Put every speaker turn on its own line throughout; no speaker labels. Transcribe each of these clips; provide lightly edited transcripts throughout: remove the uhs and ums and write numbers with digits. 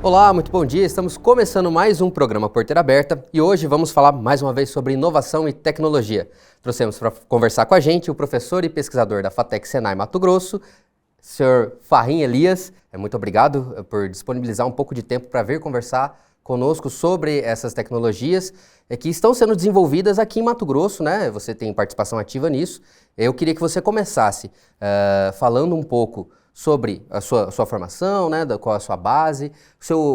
Olá, muito bom dia. Estamos começando mais um programa Porteira Aberta e hoje vamos falar mais uma vez sobre inovação e tecnologia. Trouxemos para conversar com a gente o professor e pesquisador da FATEC Senai Mato Grosso, Sr. Farrim Elias. Muito obrigado por disponibilizar um pouco de tempo para vir conversar conosco sobre essas tecnologias que estão sendo desenvolvidas aqui em Mato Grosso, né? Você tem participação ativa nisso. Eu queria que você começasse falando um pouco sobre a sua formação, né, qual a sua base,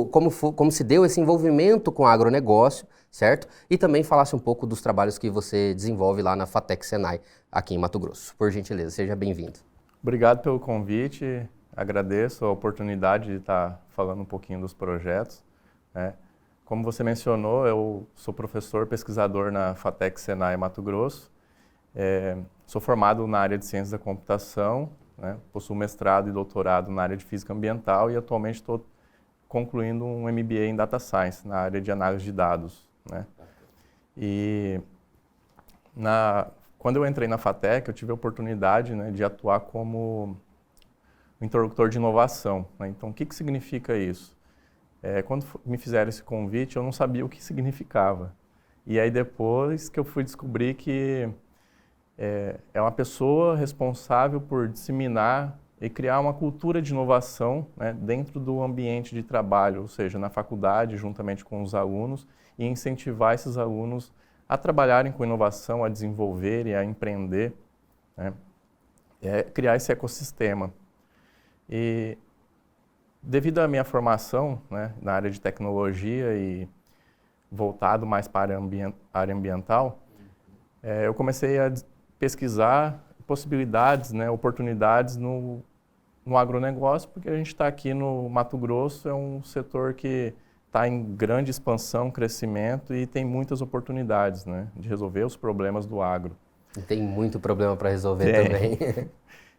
como se deu esse envolvimento com o agronegócio, certo? E também falasse um pouco dos trabalhos que você desenvolve lá na FATEC Senai, aqui em Mato Grosso. Por gentileza, seja bem-vindo.
Obrigado pelo convite, agradeço a oportunidade de estar falando um pouquinho dos projetos, né? Como você mencionou, eu sou professor pesquisador na FATEC Senai Mato Grosso, sou formado na área de ciências da computação, né? Possuo mestrado e doutorado na área de física ambiental e atualmente estou concluindo um MBA em Data Science, na área de análise de dados, né? E quando eu entrei na FATEC, eu tive a oportunidade, né, de atuar como interlocutor de inovação, né? Então, o que significa isso? Quando me fizeram esse convite, eu não sabia o que significava. E aí depois que eu fui descobrir que é uma pessoa responsável por disseminar e criar uma cultura de inovação, né, dentro do ambiente de trabalho, ou seja, na faculdade, juntamente com os alunos, e incentivar esses alunos a trabalharem com inovação, a desenvolverem, a empreender, né, criar esse ecossistema. E devido à minha formação, né, na área de tecnologia e voltado mais para a área ambiental, eu comecei a pesquisar possibilidades, né, oportunidades no agronegócio, porque a gente está aqui no Mato Grosso, é um setor que está em grande expansão, crescimento e tem muitas oportunidades, né, de resolver os problemas do agro.
E tem muito problema para resolver também.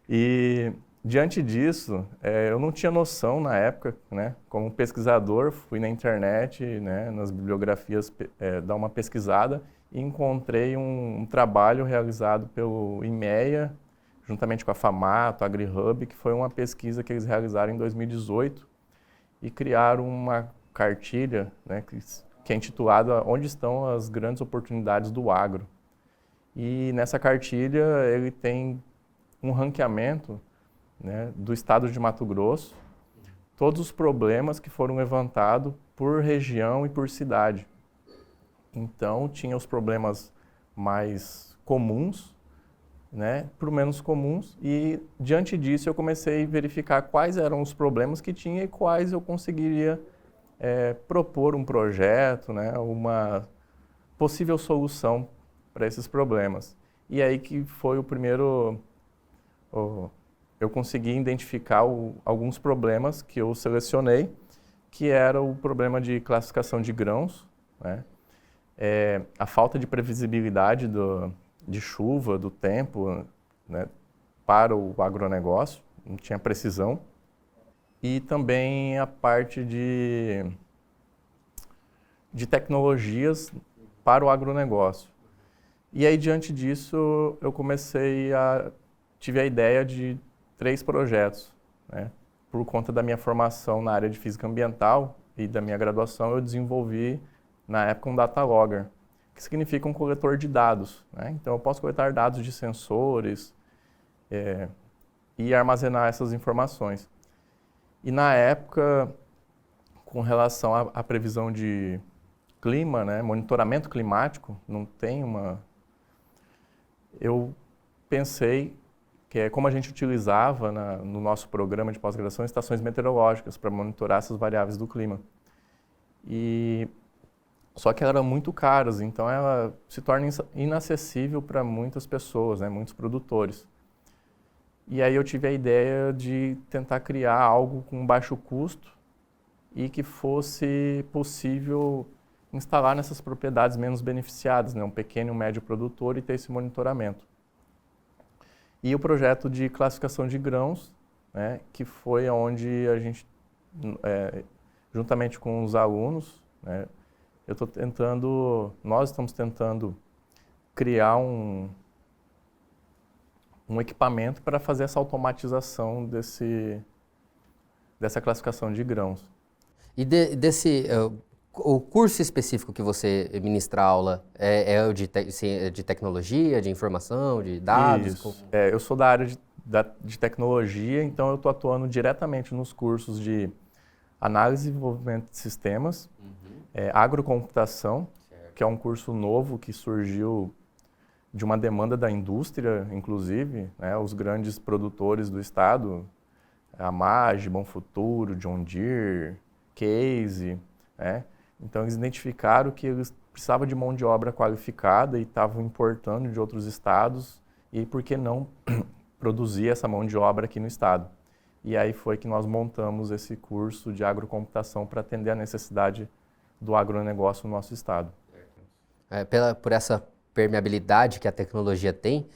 E diante disso, eu não tinha noção na época, né, como pesquisador, fui na internet, né, nas bibliografias, dar uma pesquisada e encontrei um trabalho realizado pelo IMEA, juntamente com a FAMATO, a AgriHub, que foi uma pesquisa que eles realizaram em 2018 e criaram uma cartilha, né, que é intitulada Onde estão as grandes oportunidades do agro. E nessa cartilha ele tem um ranqueamento, né, do estado de Mato Grosso, todos os problemas que foram levantados por região e por cidade. Então, tinha os problemas mais comuns, né, por menos comuns, e diante disso eu comecei a verificar quais eram os problemas que tinha e quais eu conseguiria propor um projeto, né, uma possível solução para esses problemas. E aí que foi o primeiro... eu consegui identificar alguns problemas que eu selecionei, que era o problema de classificação de grãos, né? A falta de previsibilidade de chuva, do tempo, né, para o agronegócio, não tinha precisão. E também a parte de tecnologias para o agronegócio. E aí, diante disso, eu tive a ideia de 3 projetos, né? Por conta da minha formação na área de física ambiental e da minha graduação, eu desenvolvi, na época, um data logger, que significa um coletor de dados, né? Então, eu posso coletar dados de sensores e armazenar essas informações. E, na época, com relação à previsão de clima, né, monitoramento climático, não tem eu pensei que como a gente utilizava no nosso programa de pós-graduação estações meteorológicas para monitorar essas variáveis do clima. Só que elas eram muito caras, então ela se torna inacessível para muitas pessoas, né, muitos produtores. E aí eu tive a ideia de tentar criar algo com baixo custo e que fosse possível instalar nessas propriedades menos beneficiadas, né, um pequeno e um médio produtor, e ter esse monitoramento. E o projeto de classificação de grãos, né, que foi onde a gente, juntamente com os alunos, né, nós estamos tentando criar um equipamento para fazer essa automatização dessa classificação de grãos.
O curso específico que você ministra aula é o de tecnologia, de informação, de dados?
Isso. Eu sou da área de tecnologia, então eu estou atuando diretamente nos cursos de análise e desenvolvimento de sistemas, agrocomputação, certo, que é um curso novo que surgiu de uma demanda da indústria, inclusive, né, os grandes produtores do estado, a MAGE, Bom Futuro, John Deere, Case, né? Então eles identificaram que eles precisavam de mão de obra qualificada e estavam importando de outros estados, e por que não produzir essa mão de obra aqui no estado? E aí foi que nós montamos esse curso de agrocomputação para atender a necessidade do agronegócio no nosso estado.
Por essa permeabilidade que a tecnologia tem,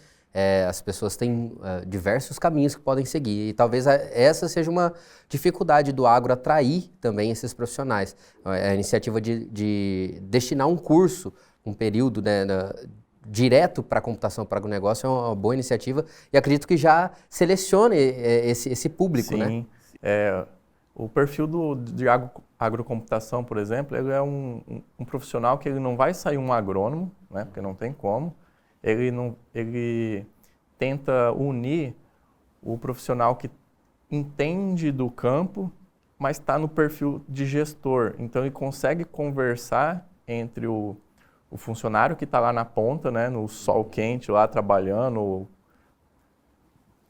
as pessoas têm diversos caminhos que podem seguir, e talvez essa seja uma dificuldade do agro atrair também esses profissionais. A iniciativa de destinar um curso, um período, né, direto para a computação, para o agronegócio, é uma boa iniciativa, e acredito que já selecione esse público.
Sim,
né?
O perfil de agrocomputação, por exemplo, ele é um profissional que ele não vai sair um agrônomo, né, porque não tem como. Ele tenta unir o profissional que entende do campo, mas está no perfil de gestor. Então, ele consegue conversar entre o funcionário que está lá na ponta, né, no sol quente, lá trabalhando,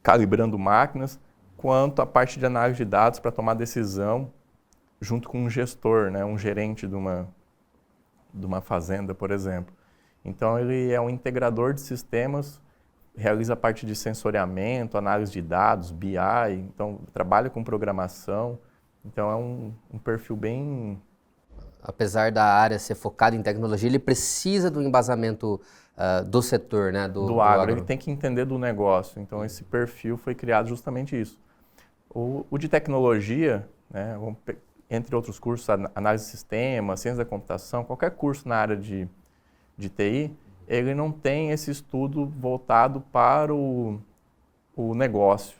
calibrando máquinas, quanto a parte de análise de dados para tomar decisão junto com um gestor, né, um gerente de uma fazenda, por exemplo. Então, ele é um integrador de sistemas, realiza a parte de sensoriamento, análise de dados, BI, então trabalha com programação. Então, é um perfil bem...
Apesar da área ser focada em tecnologia, ele precisa do embasamento do setor, né?
Do agro. Ele tem que entender do negócio. Então, esse perfil foi criado justamente isso. O de tecnologia, né, entre outros cursos, análise de sistemas, ciência da computação, qualquer curso na área de TI, ele não tem esse estudo voltado para o negócio,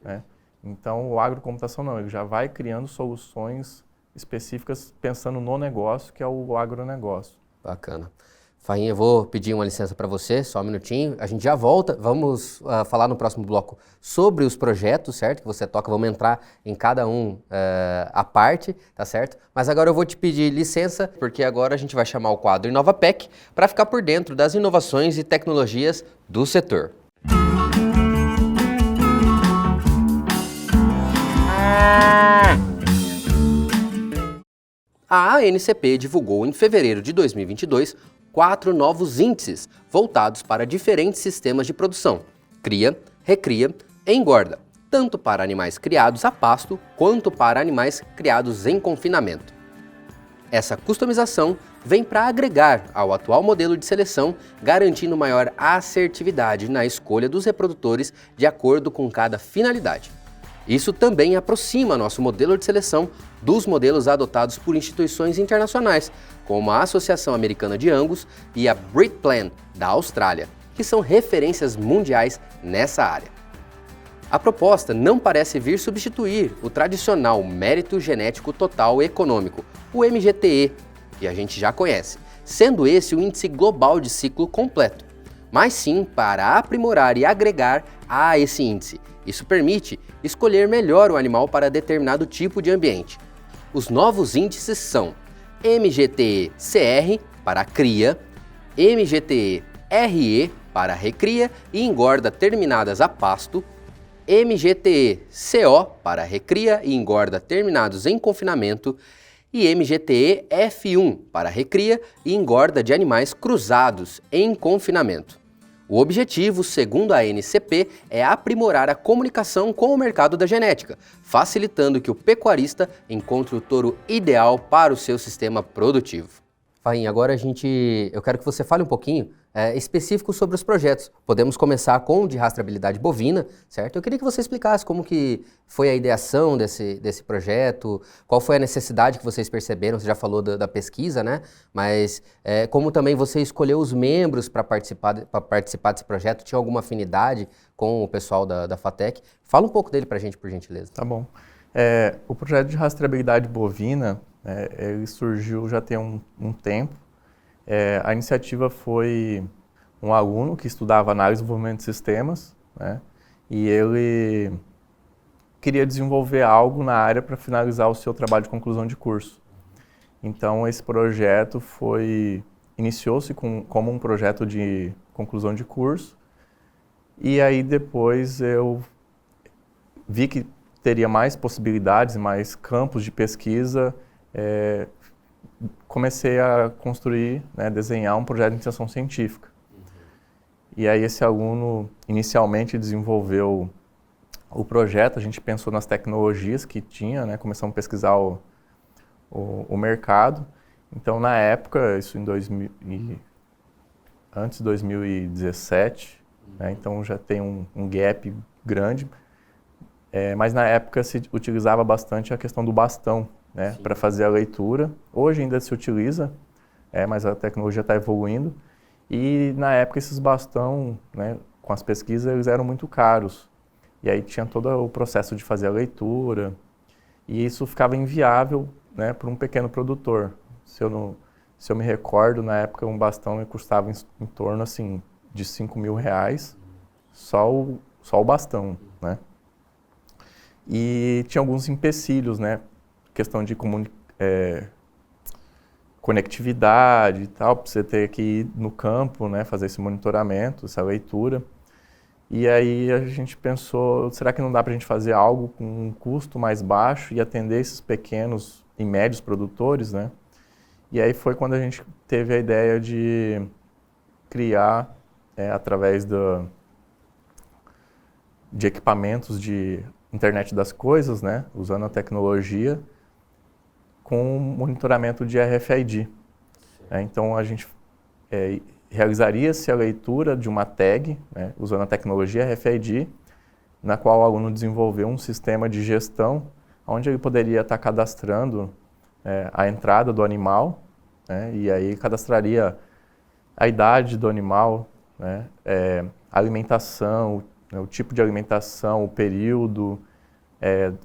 né? Então, o agrocomputação não, ele já vai criando soluções específicas pensando no negócio, que é o agronegócio.
Bacana. Fainha, eu vou pedir uma licença para você, só um minutinho. A gente já volta, vamos falar no próximo bloco sobre os projetos, certo? Que você toca, vamos entrar em cada um à parte, tá certo? Mas agora eu vou te pedir licença, porque agora a gente vai chamar o quadro InovaPEC para ficar por dentro das inovações e tecnologias do setor. A ANCP divulgou em fevereiro de 2022 4 novos índices voltados para diferentes sistemas de produção: cria, recria e engorda, tanto para animais criados a pasto quanto para animais criados em confinamento. Essa customização vem para agregar ao atual modelo de seleção, garantindo maior assertividade na escolha dos reprodutores de acordo com cada finalidade. Isso também aproxima nosso modelo de seleção dos modelos adotados por instituições internacionais, como a Associação Americana de Angus e a BreedPlan, da Austrália, que são referências mundiais nessa área. A proposta não parece vir substituir o tradicional Mérito Genético Total Econômico, o MGTE, que a gente já conhece, sendo esse o índice global de ciclo completo, mas sim para aprimorar e agregar a esse índice. Isso permite escolher melhor o animal para determinado tipo de ambiente. Os novos índices são MGTE-CR para cria, MGTE-RE para recria e engorda terminadas a pasto, MGTE-CO para recria e engorda terminados em confinamento e MGTE-F1 para recria e engorda de animais cruzados em confinamento. O objetivo, segundo a ANCP, é aprimorar a comunicação com o mercado da genética, facilitando que o pecuarista encontre o touro ideal para o seu sistema produtivo. Fainha, agora eu quero que você fale um pouquinho específico sobre os projetos. Podemos começar com o de rastreabilidade bovina, certo? Eu queria que você explicasse como que foi a ideação desse projeto, qual foi a necessidade que vocês perceberam, você já falou da pesquisa, né? Mas como também você escolheu os membros para participar desse projeto, tinha alguma afinidade com o pessoal da FATEC? Fala um pouco dele para a gente, por gentileza.
Tá bom. O projeto de rastreabilidade bovina, Ele surgiu já tem um tempo. A iniciativa foi um aluno que estudava análise e desenvolvimento de sistemas, né? E ele queria desenvolver algo na área para finalizar o seu trabalho de conclusão de curso. Então, esse projeto iniciou-se como um projeto de conclusão de curso, e aí depois eu vi que teria mais possibilidades, mais campos de pesquisa, comecei a construir, né, desenhar um projeto de iniciação científica. E aí esse aluno inicialmente desenvolveu o projeto, a gente pensou nas tecnologias que tinha, né, começamos a pesquisar o mercado. Então, na época, isso antes de 2017, né, então já tem um gap grande, mas na época se utilizava bastante a questão do bastão, né, para fazer a leitura. Hoje ainda se utiliza, mas a tecnologia está evoluindo. E na época esses bastão, né, com as pesquisas, eles eram muito caros. E aí tinha todo o processo de fazer a leitura, e isso ficava inviável, né, para um pequeno produtor. Se eu me recordo, na época um bastão custava em torno assim, de R$5.000, só o bastão, né? E tinha alguns empecilhos, né? Questão de conectividade e tal, para você ter que ir no campo, né, fazer esse monitoramento, essa leitura. E aí a gente pensou, será que não dá para a gente fazer algo com um custo mais baixo e atender esses pequenos e médios produtores, né? E aí foi quando a gente teve a ideia de criar, através de equipamentos de internet das coisas, né, usando a tecnologia, com monitoramento de RFID. Então a gente realizaria-se a leitura de uma tag, né, usando a tecnologia RFID, na qual o aluno desenvolveu um sistema de gestão, onde ele poderia estar cadastrando a entrada do animal, né, e aí cadastraria a idade do animal, né, a alimentação, né, o tipo de alimentação, o período,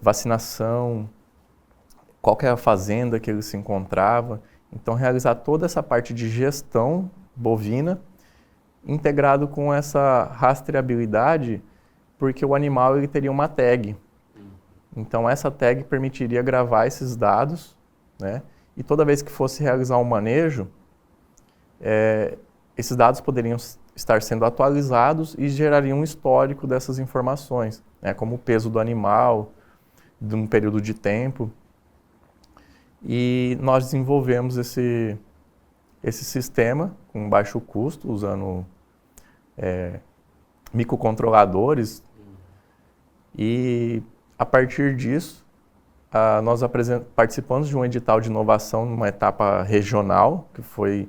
vacinação, qual que era a fazenda que ele se encontrava. Então, realizar toda essa parte de gestão bovina, integrado com essa rastreabilidade, porque o animal ele teria uma tag. Então, essa tag permitiria gravar esses dados, né? E toda vez que fosse realizar um manejo, esses dados poderiam estar sendo atualizados e gerariam um histórico dessas informações, né? Como o peso do animal, de um período de tempo. E nós desenvolvemos esse sistema com baixo custo, usando microcontroladores. E a partir disso, nós participamos de um edital de inovação numa etapa regional, que foi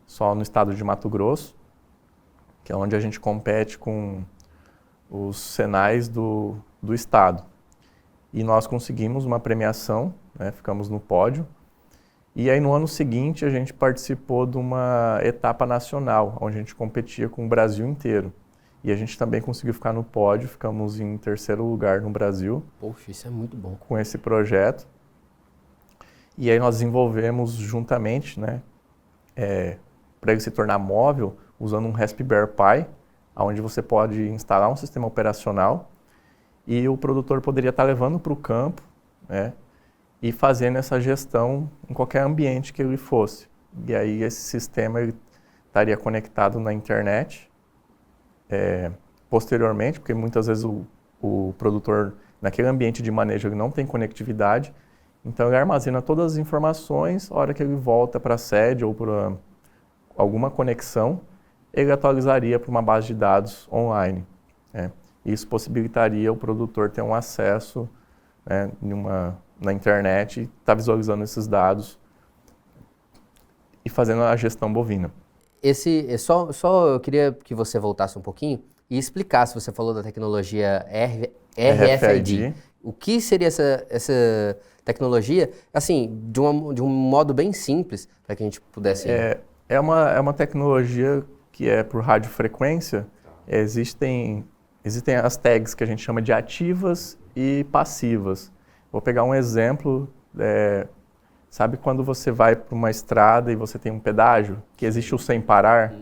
só no estado de Mato Grosso, que é onde a gente compete com os Senais do estado. E nós conseguimos uma premiação, né, ficamos no pódio. E aí no ano seguinte a gente participou de uma etapa nacional, onde a gente competia com o Brasil inteiro. E a gente também conseguiu ficar no pódio, ficamos em terceiro lugar no Brasil.
Poxa, isso é muito bom.
Com esse projeto. E aí nós desenvolvemos juntamente, né, para ele se tornar móvel, usando um Raspberry Pi, onde você pode instalar um sistema operacional e o produtor poderia estar levando para o campo, né, e fazendo essa gestão em qualquer ambiente que ele fosse. E aí esse sistema ele estaria conectado na internet, posteriormente, porque muitas vezes o produtor, naquele ambiente de manejo, ele não tem conectividade, então ele armazena todas as informações, a hora que ele volta para a sede ou para alguma conexão, ele atualizaria para uma base de dados online. Isso possibilitaria o produtor ter um acesso, né, na internet e estar visualizando esses dados e fazendo a gestão bovina.
Só eu queria que você voltasse um pouquinho e explicasse, você falou da tecnologia RFID. O que seria essa tecnologia, assim, de um modo bem simples, para que a gente pudesse...
É uma tecnologia que é por radiofrequência. Existem as tags que a gente chama de ativas e passivas. Vou pegar um exemplo, Sabe quando você vai para uma estrada e você tem um pedágio, que existe o sem parar?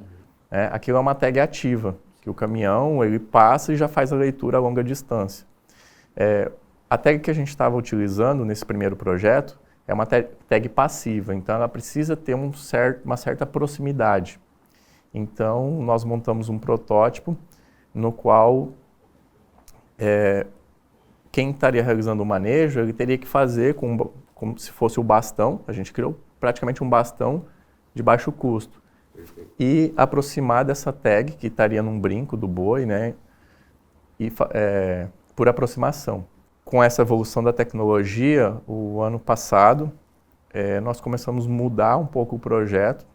Aquilo é uma tag ativa, que o caminhão ele passa e já faz a leitura a longa distância. A tag que a gente estava utilizando nesse primeiro projeto é uma tag passiva, então ela precisa ter uma certa proximidade. Então, nós montamos um protótipo no qual quem estaria realizando o manejo, ele teria que fazer como se fosse o bastão. A gente criou praticamente um bastão de baixo custo. E aproximar dessa tag, que estaria num brinco do boi, né? Por aproximação. Com essa evolução da tecnologia, o ano passado, nós começamos a mudar um pouco o projeto,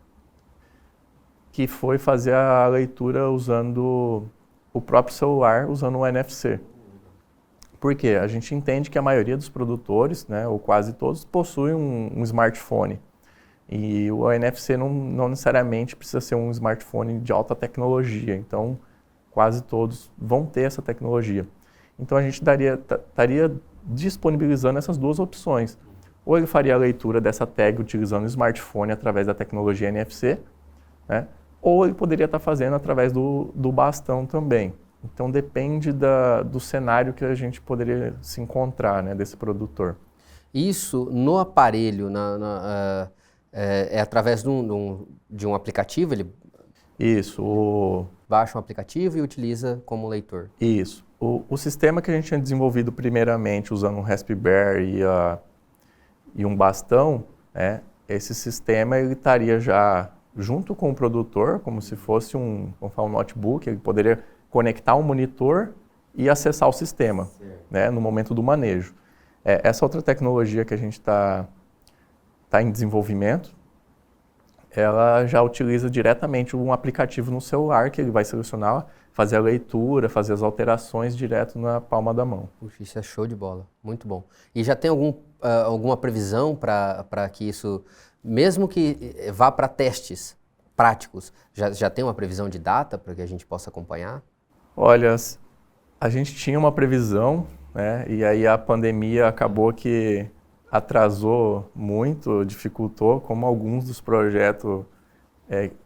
que foi fazer a leitura usando o próprio celular, usando o NFC. Por quê? A gente entende que a maioria dos produtores, né, ou quase todos, possuem um smartphone. E o NFC não necessariamente precisa ser um smartphone de alta tecnologia, então quase todos vão ter essa tecnologia. Então a gente estaria disponibilizando essas duas opções. Ou ele faria a leitura dessa tag utilizando o smartphone através da tecnologia NFC, né? Ou ele poderia estar fazendo através do bastão também. Então depende do cenário que a gente poderia se encontrar, né, desse produtor.
Isso no aparelho, é através de um aplicativo? Ele baixa um aplicativo e utiliza como leitor?
Isso. O sistema que a gente tinha desenvolvido primeiramente usando um Raspberry e um bastão, né, esse sistema ele estaria já junto com o produtor, como se fosse um notebook, ele poderia conectar um monitor e acessar o sistema, né, no momento do manejo. Essa outra tecnologia que a gente está em desenvolvimento, ela já utiliza diretamente um aplicativo no celular que ele vai selecionar, fazer a leitura, fazer as alterações direto na palma da mão.
Puxa, isso é show de bola, muito bom. E já tem alguma previsão para que isso, mesmo que vá para testes práticos, já tem uma previsão de data para que a gente possa acompanhar?
Olha, a gente tinha uma previsão, né, e aí a pandemia acabou que atrasou muito, dificultou, como alguns dos projetos,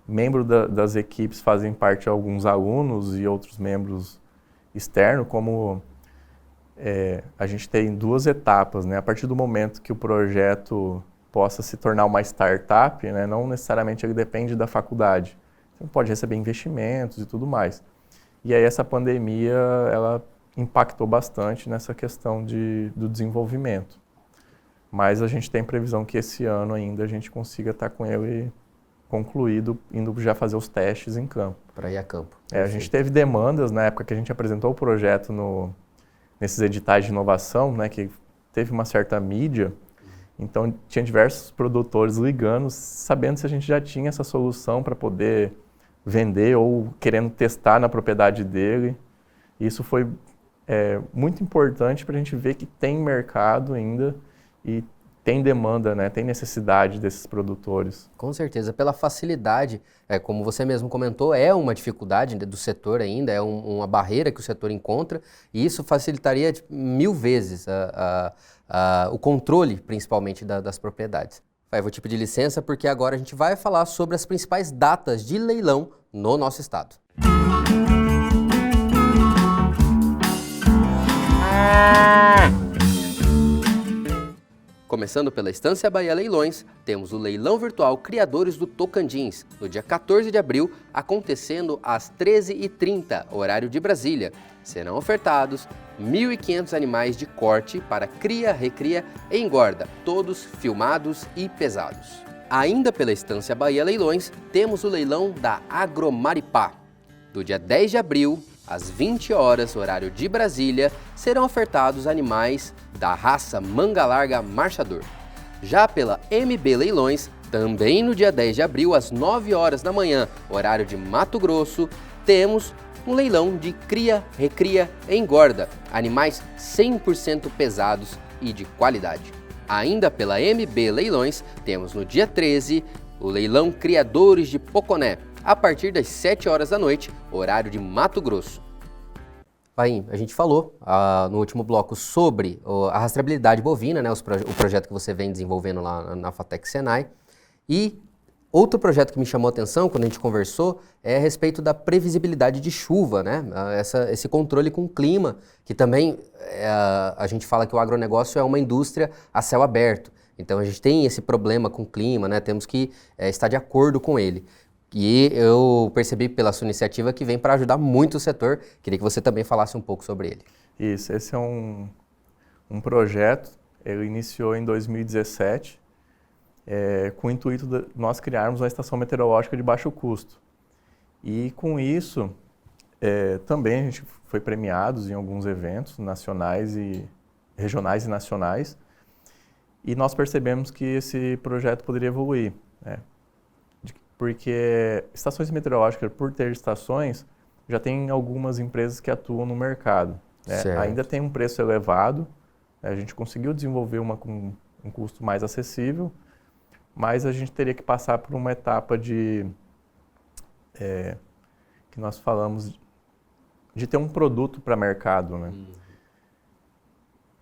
membros das equipes fazem parte de alguns alunos e outros membros externos, como a gente tem duas etapas, né? A partir do momento que o projeto possa se tornar uma startup, né, não necessariamente ele depende da faculdade. Então pode receber investimentos e tudo mais. E aí essa pandemia, ela impactou bastante nessa questão do desenvolvimento. Mas a gente tem previsão que esse ano ainda a gente consiga estar com ele concluído, indo já fazer os testes em campo.
Para ir a campo.
A gente teve demandas na época que a gente apresentou o projeto nesses editais de inovação, né, que teve uma certa mídia. Então tinha diversos produtores ligando, sabendo se a gente já tinha essa solução para poder vender ou querendo testar na propriedade dele. Isso foi muito importante para a gente ver que tem mercado ainda e tem demanda, né? Tem necessidade desses produtores.
Com certeza, pela facilidade, como você mesmo comentou, é uma dificuldade do setor ainda, é uma barreira que o setor encontra, e isso facilitaria 1000 vezes o controle, principalmente, das propriedades. Eu vou te pedir licença, porque agora a gente vai falar sobre as principais datas de leilão no nosso estado. Começando pela Estância Bahia Leilões, temos o leilão virtual Criadores do Tocantins, no dia 14 de abril, acontecendo às 13h30, horário de Brasília. Serão ofertados 1.500 animais de corte para cria, recria e engorda, todos filmados e pesados. Ainda pela Estância Bahia Leilões, temos o leilão da Agromaripá. Do dia 10 de abril, às 20 horas, horário de Brasília, serão ofertados animais da raça Manga Larga Marchador. Já pela MB Leilões, também no dia 10 de abril, às 9 horas da manhã, horário de Mato Grosso, temos um leilão de cria, recria e engorda, animais 100% pesados e de qualidade. Ainda pela MB Leilões, temos no dia 13 o leilão Criadores de Poconé, a partir das 7 horas da noite, horário de Mato Grosso. Paim, a gente falou no último bloco sobre a rastreabilidade bovina, né, o projeto que você vem desenvolvendo lá na FATEC Senai. E outro projeto que me chamou a atenção quando a gente conversou é a respeito da previsibilidade de chuva, né? Esse controle com o clima, que também a gente fala que o agronegócio é uma indústria a céu aberto. Então a gente tem esse problema com o clima, né? Temos que estar de acordo com ele. E eu percebi pela sua iniciativa que vem para ajudar muito o setor. Queria que você também falasse um pouco sobre ele.
Isso, esse é um projeto, ele iniciou em 2017, com o intuito de nós criarmos uma estação meteorológica de baixo custo. E com isso, também a gente foi premiados em alguns eventos nacionais e regionais e nacionais. E nós percebemos que esse projeto poderia evoluir, né? Porque estações meteorológicas, por ter estações, já tem algumas empresas que atuam no mercado, né? Ainda tem um preço elevado, né? A gente conseguiu desenvolver uma com um custo mais acessível, mas a gente teria que passar por uma etapa que nós falamos de ter um produto para mercado, né?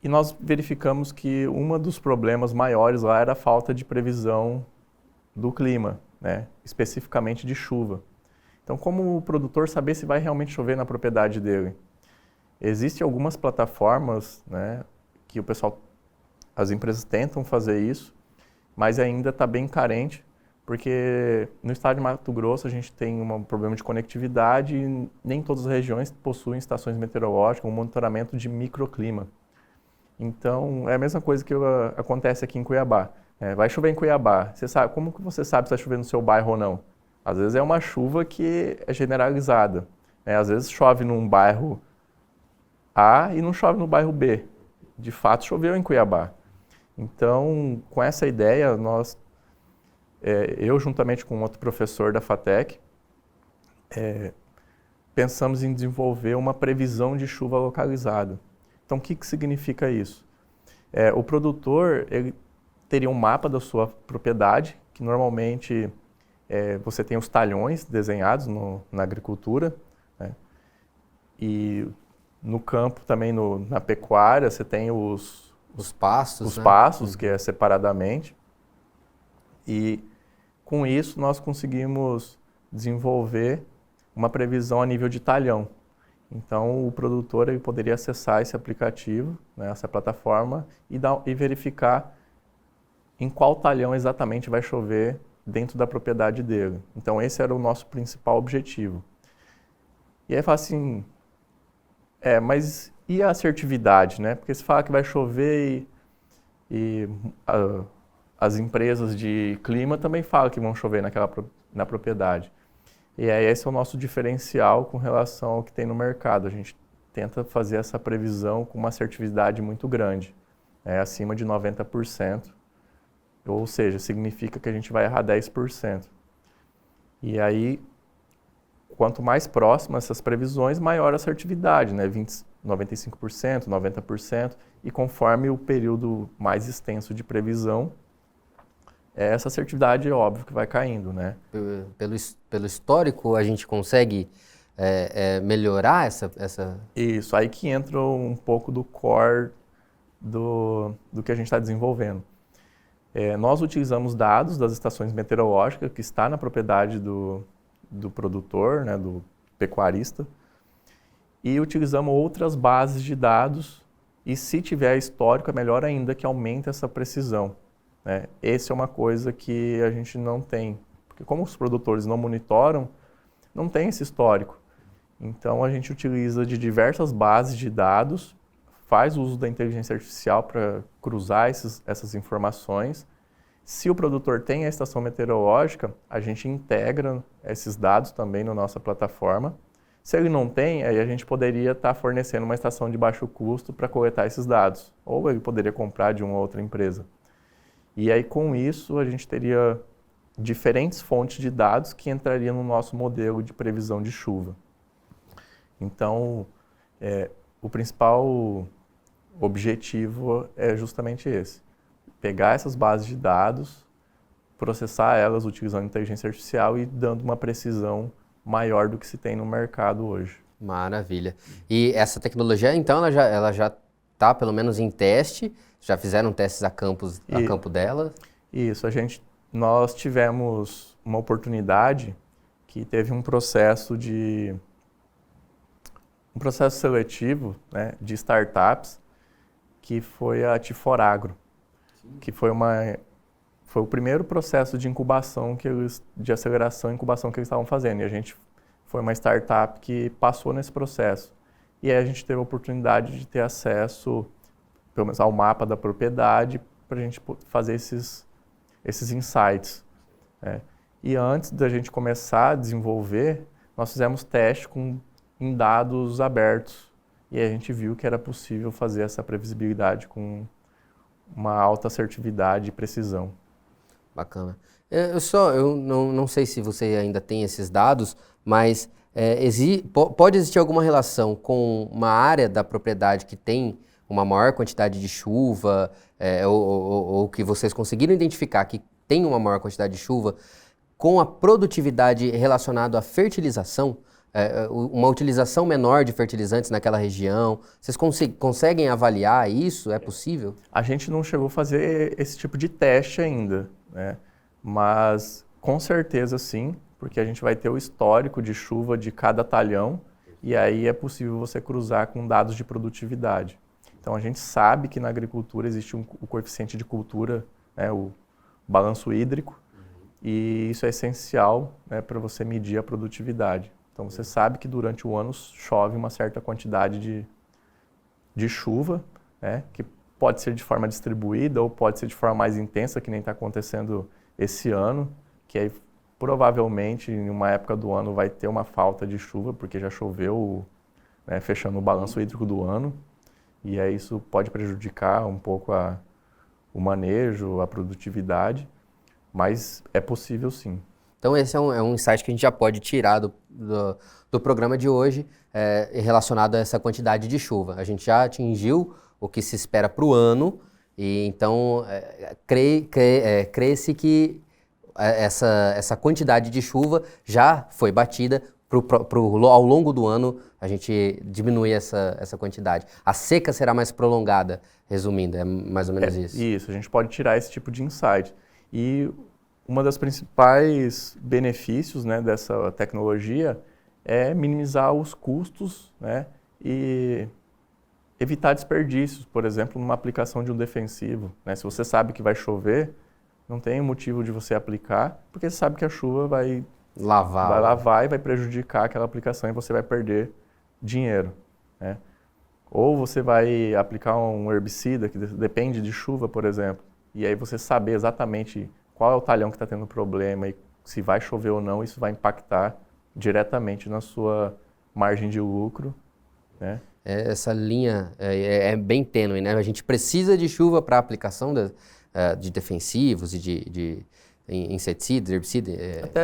E nós verificamos que um dos problemas maiores lá era a falta de previsão do clima, né? Especificamente de chuva. Então, como o produtor saber se vai realmente chover na propriedade dele? Existem algumas plataformas, né, que as empresas tentam fazer isso, mas ainda está bem carente, porque no estado de Mato Grosso a gente tem um problema de conectividade e nem todas as regiões possuem estações meteorológicas, um monitoramento de microclima. Então, é a mesma coisa que acontece aqui em Cuiabá. Vai chover em Cuiabá. Como que você sabe se vai chover no seu bairro ou não? Às vezes é uma chuva que é generalizada. Às vezes chove num bairro A e não chove no bairro B. De fato, choveu em Cuiabá. Então, com essa ideia, eu juntamente com outro professor da FATEC, pensamos em desenvolver uma previsão de chuva localizada. Então, o que significa isso? O produtor ele teria um mapa da sua propriedade, que normalmente você tem os talhões desenhados na agricultura, né? E no campo também, na pecuária, você tem os
pastos, né?
Pastos, que é separadamente. E com isso nós conseguimos desenvolver uma previsão a nível de talhão. Então, o produtor ele poderia acessar esse aplicativo, né, essa plataforma, e verificar em qual talhão exatamente vai chover dentro da propriedade dele. Então, esse era o nosso principal objetivo. E aí fala assim, mas e a assertividade, né? Porque se fala que vai chover as empresas de clima também falam que vão chover na propriedade. E aí esse é o nosso diferencial com relação ao que tem no mercado. A gente tenta fazer essa previsão com uma assertividade muito grande, acima de 90%, ou seja, significa que a gente vai errar 10%. E aí, quanto mais próximas essas previsões, maior a assertividade, né? 95%, 90%, e conforme o período mais extenso de previsão, essa assertividade é óbvio que vai caindo, né?
Pelo histórico, a gente consegue melhorar essa...
Isso, aí que entra um pouco do core do que a gente está desenvolvendo. Nós utilizamos dados das estações meteorológicas que está na propriedade do produtor, né, do pecuarista, e utilizamos outras bases de dados, e se tiver histórico, é melhor ainda que aumente essa precisão. Essa é uma coisa que a gente não tem, porque como os produtores não monitoram, não tem esse histórico. Então a gente utiliza de diversas bases de dados, faz uso da inteligência artificial para cruzar essas informações. Se o produtor tem a estação meteorológica, a gente integra esses dados também na nossa plataforma. Se ele não tem, aí a gente poderia estar fornecendo uma estação de baixo custo para coletar esses dados, ou ele poderia comprar de uma outra empresa. E aí, com isso, a gente teria diferentes fontes de dados que entrariam no nosso modelo de previsão de chuva. Então, o principal objetivo é justamente esse. Pegar essas bases de dados, processar elas utilizando inteligência artificial e dando uma precisão maior do que se tem no mercado hoje.
Maravilha. E essa tecnologia, então, ela já está pelo menos em teste? Já fizeram testes a campo dela?
Isso, nós tivemos uma oportunidade que teve um processo seletivo, né, de startups, que foi a Tiforagro, que foi o primeiro processo de incubação de aceleração e incubação que eles estavam fazendo. E a gente foi uma startup que passou nesse processo. E aí a gente teve a oportunidade de ter acesso, pelo menos, ao mapa da propriedade para a gente fazer esses insights. Né? E antes da gente começar a desenvolver, nós fizemos teste em dados abertos. E aí a gente viu que era possível fazer essa previsibilidade com uma alta assertividade e precisão.
Bacana. Eu não sei se você ainda tem esses dados, mas pode existir alguma relação com uma área da propriedade que tem uma maior quantidade de chuva, ou que vocês conseguiram identificar que tem uma maior quantidade de chuva, com a produtividade relacionada à fertilização? Uma utilização menor de fertilizantes naquela região? Vocês conseguem avaliar isso? É possível?
A gente não chegou a fazer esse tipo de teste ainda, né? Mas com certeza sim, porque a gente vai ter o histórico de chuva de cada talhão e aí é possível você cruzar com dados de produtividade. Então a gente sabe que na agricultura existe o coeficiente de cultura, né, o balanço hídrico, e isso é essencial, né, para você medir a produtividade. Então você sabe que durante o ano chove uma certa quantidade de chuva, né, que pode ser de forma distribuída ou pode ser de forma mais intensa, que nem está acontecendo esse ano, que aí provavelmente em uma época do ano vai ter uma falta de chuva, porque já choveu, né, fechando o balanço hídrico do ano, e aí isso pode prejudicar um pouco o manejo, a produtividade, mas é possível sim.
Então esse é um insight que a gente já pode tirar do programa de hoje, relacionado a essa quantidade de chuva. A gente já atingiu o que se espera para o ano, e então crê-se que essa quantidade de chuva já foi batida. Ao longo do ano, a gente diminui essa quantidade. A seca será mais prolongada, resumindo, é mais ou menos isso.
Isso, a gente pode tirar esse tipo de insight. E uma das principais benefícios, né, dessa tecnologia é minimizar os custos, né, e evitar desperdícios, por exemplo, numa aplicação de um defensivo. Né? Se você sabe que vai chover, não tem motivo de você aplicar, porque você sabe que a chuva vai lavar e vai prejudicar aquela aplicação e você vai perder dinheiro. Né? Ou você vai aplicar um herbicida que depende de chuva, por exemplo, e aí você saber exatamente qual é o talhão que está tendo problema e se vai chover ou não, isso vai impactar diretamente na sua margem de lucro. Né?
Essa linha é bem tênue, né? A gente precisa de chuva para a aplicação de defensivos e de inseticidas, herbicidas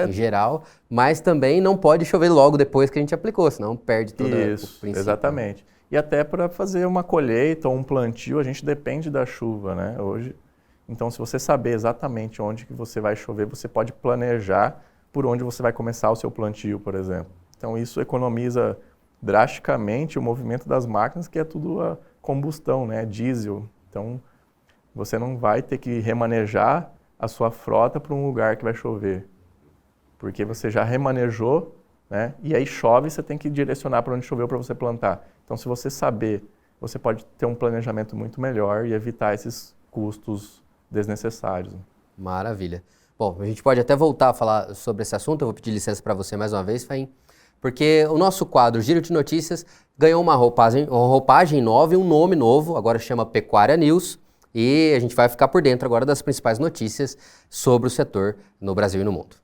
em geral, mas também não pode chover logo depois que a gente aplicou, senão perde todo o princípio.
Exatamente. E até para fazer uma colheita ou um plantio, a gente depende da chuva, né? Hoje, então, se você saber exatamente onde que você vai chover, você pode planejar por onde você vai começar o seu plantio, por exemplo. Então, isso economiza drasticamente o movimento das máquinas, que é tudo a combustão, né? Diesel. Então, você não vai ter que remanejar a sua frota para um lugar que vai chover, porque você já remanejou, né? E aí chove, você tem que direcionar para onde choveu para você plantar. Então, se você saber, você pode ter um planejamento muito melhor e evitar esses custos desnecessários.
Maravilha. Bom, a gente pode até voltar a falar sobre esse assunto, eu vou pedir licença para você mais uma vez, Faim, porque o nosso quadro Giro de Notícias ganhou uma roupagem nova e um nome novo, agora chama Pecuária News, e a gente vai ficar por dentro agora das principais notícias sobre o setor no Brasil e no mundo.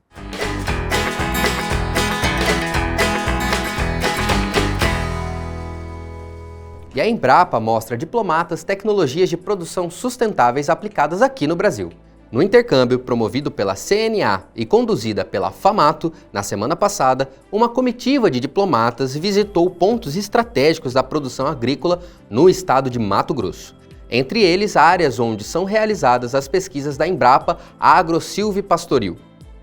E a Embrapa mostra diplomatas tecnologias de produção sustentáveis aplicadas aqui no Brasil. No intercâmbio promovido pela CNA e conduzida pela FAMATO, na semana passada, uma comitiva de diplomatas visitou pontos estratégicos da produção agrícola no estado de Mato Grosso. Entre eles, áreas onde são realizadas as pesquisas da Embrapa Agrosilvipastoril.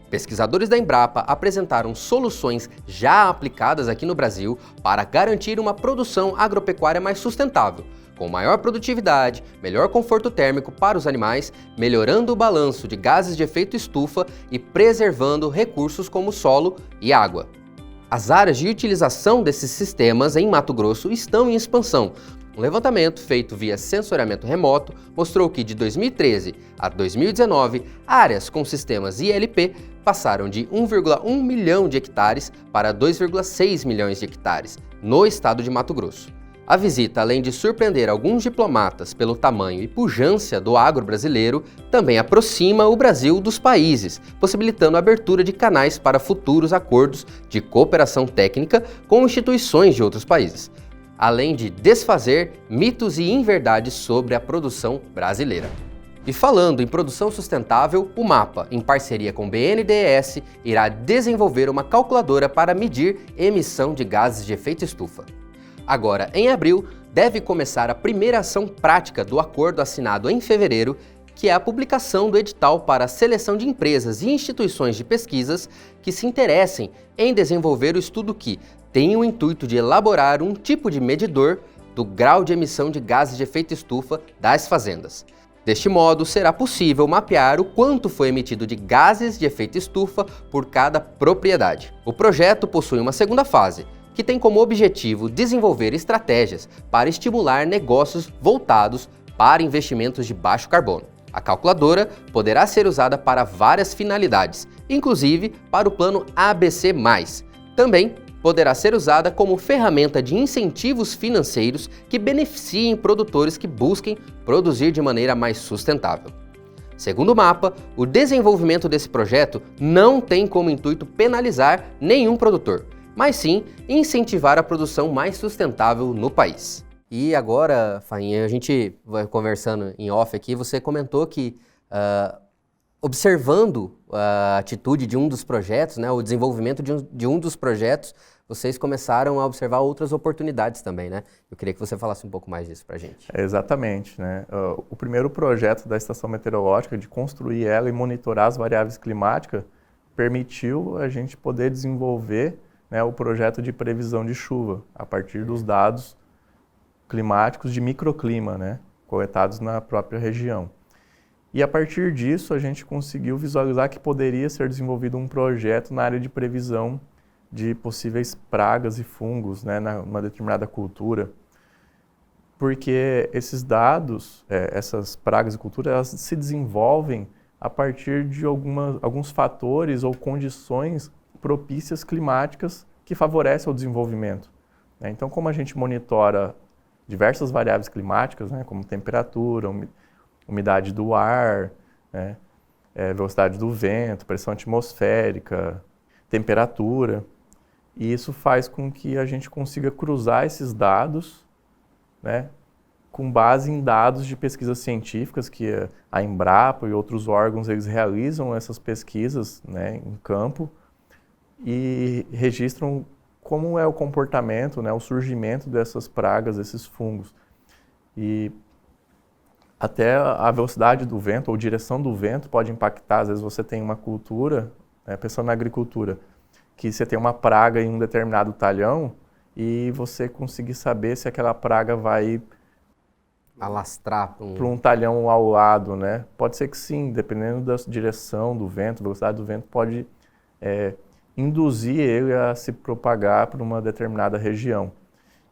Pesquisadores da Embrapa apresentaram soluções já aplicadas aqui no Brasil para garantir uma produção agropecuária mais sustentável, com maior produtividade, melhor conforto térmico para os animais, melhorando o balanço de gases de efeito estufa e preservando recursos como solo e água. As áreas de utilização desses sistemas em Mato Grosso estão em expansão. Um levantamento feito via sensoriamento remoto mostrou que de 2013 a 2019, áreas com sistemas ILP passaram de 1,1 milhão de hectares para 2,6 milhões de hectares no estado de Mato Grosso. A visita, além de surpreender alguns diplomatas pelo tamanho e pujança do agro brasileiro, também aproxima o Brasil dos países, possibilitando a abertura de canais para futuros acordos de cooperação técnica com instituições de outros países, além de desfazer mitos e inverdades sobre a produção brasileira. E falando em produção sustentável, o MAPA, em parceria com o BNDES, irá desenvolver uma calculadora para medir emissão de gases de efeito estufa. Agora, em abril, deve começar a primeira ação prática do acordo assinado em fevereiro, que é a publicação do edital para a seleção de empresas e instituições de pesquisas que se interessem em desenvolver o estudo que tem o intuito de elaborar um tipo de medidor do grau de emissão de gases de efeito estufa das fazendas. Deste modo, será possível mapear o quanto foi emitido de gases de efeito estufa por cada propriedade. O projeto possui uma segunda fase, que tem como objetivo desenvolver estratégias para estimular negócios voltados para investimentos de baixo carbono. A calculadora poderá ser usada para várias finalidades, inclusive para o plano ABC+. Também poderá ser usada como ferramenta de incentivos financeiros que beneficiem produtores que busquem produzir de maneira mais sustentável. Segundo o MAPA, o desenvolvimento desse projeto não tem como intuito penalizar nenhum produtor, mas sim incentivar a produção mais sustentável no país. E agora, Fainha, a gente vai conversando em off aqui, você comentou que observando a atitude de um dos projetos, né, o desenvolvimento de um dos projetos, vocês começaram a observar outras oportunidades também, né? Eu queria que você falasse um pouco mais disso para a gente.
Exatamente, né? O primeiro projeto da estação meteorológica, de construir ela e monitorar as variáveis climáticas, permitiu a gente poder desenvolver, né, o projeto de previsão de chuva, a partir dos dados climáticos de microclima, né, coletados na própria região. E a partir disso, a gente conseguiu visualizar que poderia ser desenvolvido um projeto na área de previsão de possíveis pragas e fungos, né, numa determinada cultura, porque esses dados, essas pragas e culturas, elas se desenvolvem a partir de alguns fatores ou condições propícias climáticas que favorecem o desenvolvimento. Então, como a gente monitora diversas variáveis climáticas, né, como temperatura, umidade do ar, né, velocidade do vento, pressão atmosférica, temperatura, e isso faz com que a gente consiga cruzar esses dados, né, com base em dados de pesquisas científicas que a Embrapa e outros órgãos eles realizam essas pesquisas, né, em campo, e registram como é o comportamento, né, o surgimento dessas pragas, desses fungos. E até a velocidade do vento ou direção do vento pode impactar. Às vezes você tem uma cultura, né, pensando na agricultura, que você tem uma praga em um determinado talhão e você conseguir saber se aquela praga vai
alastrar
para um talhão ao lado, né? Pode ser que sim, dependendo da direção do vento, velocidade do vento, pode induzir ele a se propagar para uma determinada região.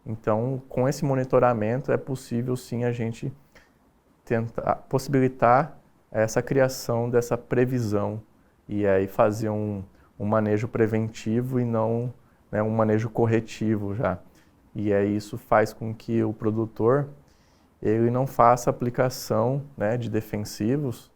Então, com esse monitoramento, é possível sim a gente tentar possibilitar essa criação dessa previsão e aí fazer um manejo preventivo e não, né, um manejo corretivo já. E aí isso faz com que o produtor ele não faça aplicação, né, de defensivos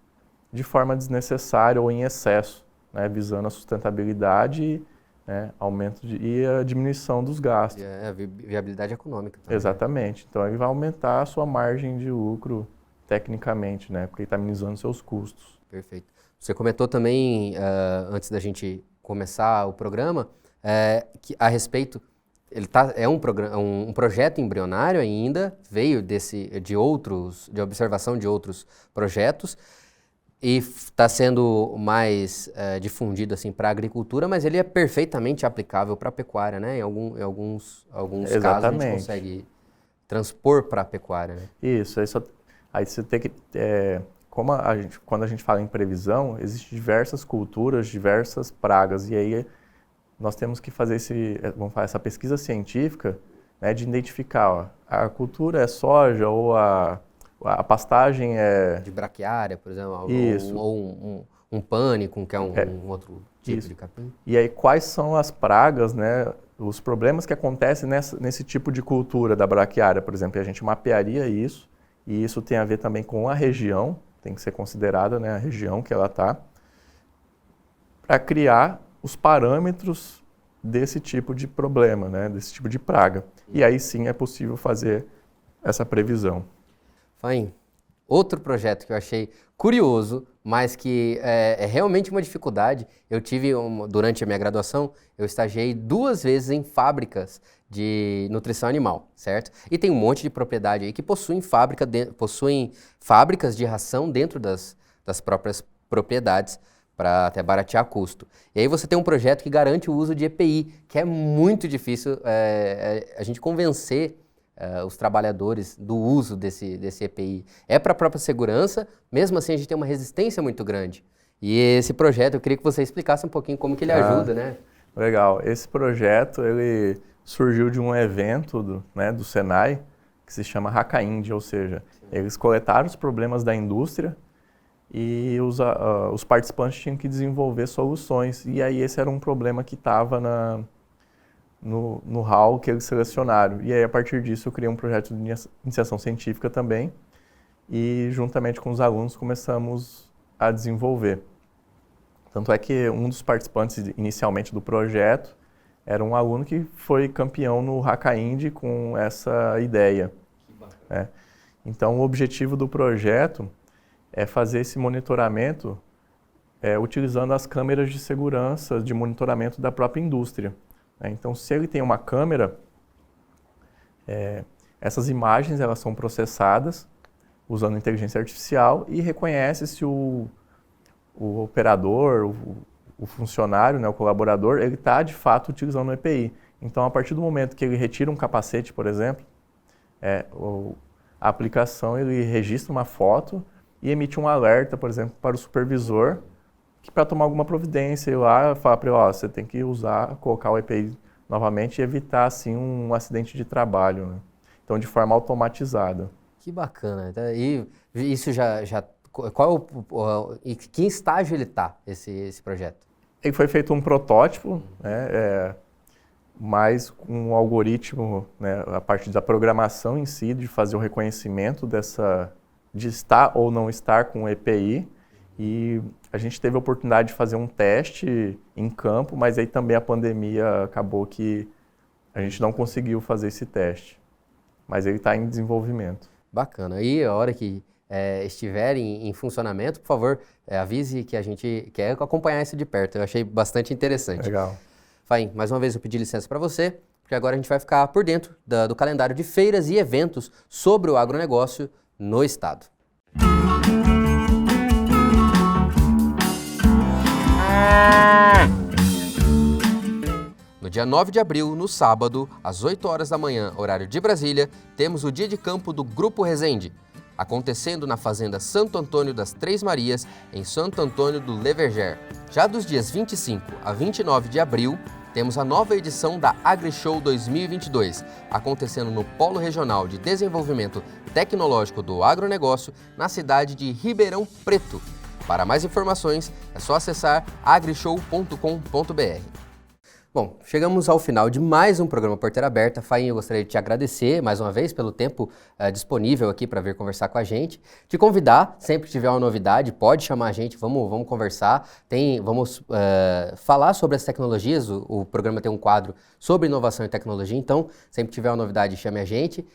de forma desnecessária ou em excesso, né, visando a sustentabilidade, né, aumento e a diminuição dos gastos.
A viabilidade econômica também.
Exatamente. Então ele vai aumentar a sua margem de lucro tecnicamente, né, porque ele está minimizando seus custos.
Perfeito. Você comentou também, antes da gente começar o programa, que a respeito, é um projeto embrionário ainda, veio de observação de outros projetos. E está sendo mais difundido assim para a agricultura, mas ele é perfeitamente aplicável para a pecuária, né? Em alguns casos a gente consegue transpor para a pecuária, né?
Isso, aí você tem que... quando a gente fala em previsão, existem diversas culturas, diversas pragas, e aí nós temos que fazer essa pesquisa científica, né, de identificar, ó, a cultura é soja ou a pastagem é...
De braquiária, por exemplo,
isso.
ou um pânico, que é um outro tipo
isso.
de capim.
E aí quais são as pragas, né, os problemas que acontecem nesse tipo de cultura da braquiária, por exemplo, e a gente mapearia isso, e isso tem a ver também com a região, tem que ser considerada, né, a região que ela está, para criar os parâmetros desse tipo de problema, né, desse tipo de praga. E aí sim é possível fazer essa previsão.
Faim, outro projeto que eu achei curioso, mas que é realmente uma dificuldade. Eu tive, durante a minha graduação, eu estagiei 2 vezes em fábricas de nutrição animal, certo? E tem um monte de propriedade aí que possuem fábricas de ração dentro das próprias propriedades, para até baratear custo. E aí você tem um projeto que garante o uso de EPI, que é muito difícil a gente convencer os trabalhadores do uso desse EPI. É para a própria segurança, mesmo assim a gente tem uma resistência muito grande. E esse projeto, eu queria que você explicasse um pouquinho como que ele ajuda, né?
Legal. Esse projeto, ele surgiu de um evento do Senai, que se chama Hackaindi, ou seja, eles coletaram os problemas da indústria e os participantes tinham que desenvolver soluções. E aí esse era um problema que estava no hall que eles selecionaram. E aí, a partir disso, eu criei um projeto de iniciação científica também e, juntamente com os alunos, começamos a desenvolver. Tanto é que um dos participantes, inicialmente, do projeto era um aluno que foi campeão no Hackaindi com essa ideia. Que bacana. Então, o objetivo do projeto é fazer esse monitoramento utilizando as câmeras de segurança de monitoramento da própria indústria. Então, se ele tem uma câmera, essas imagens elas são processadas usando inteligência artificial e reconhece se o operador, o funcionário, né, o colaborador, ele está de fato utilizando o EPI. Então, a partir do momento que ele retira um capacete, por exemplo, a aplicação ele registra uma foto e emite um alerta, por exemplo, para o supervisor, que para tomar alguma providência, ir lá e falar para ele, você tem que colocar o EPI novamente e evitar, assim, um acidente de trabalho, né? Então, de forma automatizada.
Que bacana. E isso em que estágio ele está, esse projeto?
Ele foi feito um protótipo, né, mas com um algoritmo, né, a parte da programação em si, de fazer o reconhecimento de estar ou não estar com o EPI. E a gente teve a oportunidade de fazer um teste em campo, mas aí também a pandemia acabou que a gente não conseguiu fazer esse teste. Mas ele está em desenvolvimento.
Bacana. E a hora que estiver em funcionamento, por favor, avise que a gente quer acompanhar isso de perto. Eu achei bastante interessante.
Legal.
Faim, mais uma vez eu pedi licença para você, porque agora a gente vai ficar por dentro do calendário de feiras e eventos sobre o agronegócio no estado. No dia 9 de abril, no sábado, às 8 horas da manhã, horário de Brasília, temos o dia de campo do Grupo Resende, acontecendo na Fazenda Santo Antônio das Três Marias, em Santo Antônio do Leverger. Já dos dias 25 a 29 de abril, temos a nova edição da AgriShow 2022, acontecendo no Polo Regional de Desenvolvimento Tecnológico do Agronegócio, na cidade de Ribeirão Preto. Para mais informações, é só acessar agrishow.com.br. Bom, chegamos ao final de mais um programa Porteira Aberta. Faim, eu gostaria de te agradecer mais uma vez pelo tempo disponível aqui para vir conversar com a gente. Te convidar, sempre que tiver uma novidade, pode chamar a gente, vamos conversar. Vamos falar sobre as tecnologias, o programa tem um quadro sobre inovação e tecnologia, então sempre que tiver uma novidade, chame a gente.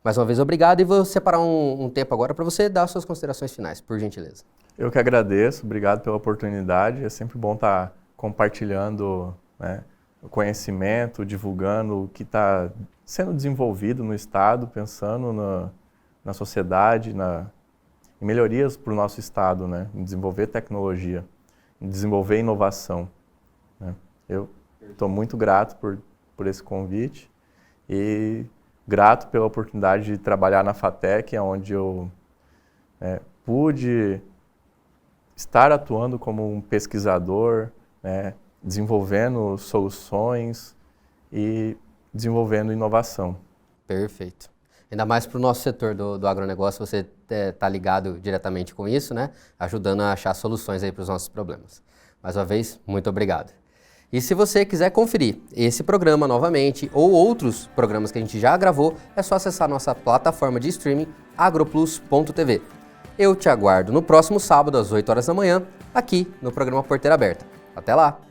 Mais uma vez, obrigado e vou separar um tempo agora para você dar suas considerações finais, por gentileza.
Eu que agradeço, obrigado pela oportunidade. É sempre bom estar compartilhando, né, o conhecimento, divulgando o que está sendo desenvolvido no Estado, pensando na sociedade em melhorias para o nosso estado, né? Em desenvolver tecnologia, em desenvolver inovação, né? Eu estou muito grato por esse convite e grato pela oportunidade de trabalhar na FATEC, onde eu pude estar atuando como um pesquisador, né? Desenvolvendo soluções e desenvolvendo inovação.
Perfeito. Ainda mais para o nosso setor do agronegócio, você está ligado diretamente com isso, né? Ajudando a achar soluções aí para os nossos problemas. Mais uma vez, muito obrigado. E se você quiser conferir esse programa novamente ou outros programas que a gente já gravou, é só acessar nossa plataforma de streaming agroplus.tv. Eu te aguardo no próximo sábado às 8 horas da manhã, aqui no programa Porteira Aberta. Até lá!